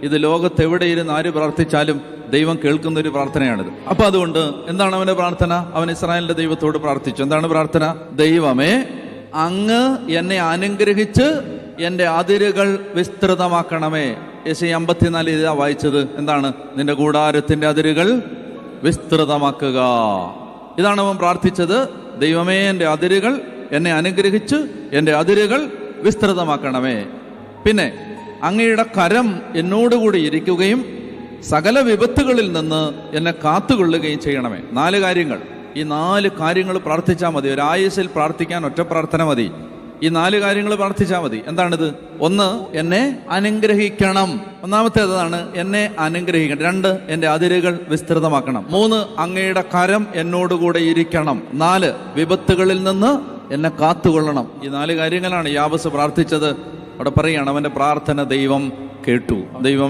ഇത് ലോകത്ത് എവിടെയിരുന്ന് ആര് പ്രാർത്ഥിച്ചാലും ദൈവം കേൾക്കുന്ന ഒരു പ്രാർത്ഥനയാണിത്. അപ്പൊ അതുകൊണ്ട് എന്താണ് അവന്റെ പ്രാർത്ഥന? അവൻ ഇസ്രായേലിന്റെ ദൈവത്തോട് പ്രാർത്ഥിച്ചു. എന്താണ് പ്രാർത്ഥന? ദൈവമേ, അങ്ങ് എന്നെ അനുഗ്രഹിച്ച് എൻ്റെ അതിരുകൾ വിസ്തൃതമാക്കണമേ. യെശയ്യാ 54 ഇതാ വായിച്ചത്. എന്താണ്? നിന്റെ കൂടാരത്തിന്റെ അതിരുകൾ വിസ്തൃതമാക്കുക. ഇതാണ് അവൻ പ്രാർത്ഥിച്ചത്. ദൈവമേ, എൻ്റെ അതിരുകൾ, എന്നെ അനുഗ്രഹിച്ച് എൻ്റെ അതിരുകൾ വിസ്തൃതമാക്കണമേ. പിന്നെ അങ്ങയുടെ കരം എന്നോടുകൂടി ഇരിക്കുകയും സകല വിപത്തുകളിൽ നിന്ന് എന്നെ കാത്തുകൊള്ളുകയും ചെയ്യണമേ. 4 കാര്യങ്ങൾ. ഈ 4 കാര്യങ്ങൾ പ്രാർത്ഥിച്ചാൽ മതി. ഒരു ആയുസ്സിൽ പ്രാർത്ഥിക്കാൻ ഒറ്റ പ്രാർത്ഥന മതി. ഈ 4 കാര്യങ്ങൾ പ്രാർത്ഥിച്ചാൽ മതി. എന്താണിത്? 1, എന്നെ അനുഗ്രഹിക്കണം. ഒന്നാമത്തേതാണ് എന്നെ അനുഗ്രഹിക്കണം. 2, എൻ്റെ അതിരുകൾ വിസ്തൃതമാക്കണം. 3, അങ്ങയുടെ കരം എന്നോടുകൂടെ ഇരിക്കണം. 4, വിപത്തുകളിൽ നിന്ന് എന്നെ കാത്തുകൊള്ളണം. ഈ 4 കാര്യങ്ങളാണ് യാബസ് പ്രാർത്ഥിച്ചത്. അവിടെ പറയുകയാണ്, അവന്റെ പ്രാർത്ഥന ദൈവം കേട്ടു. ദൈവം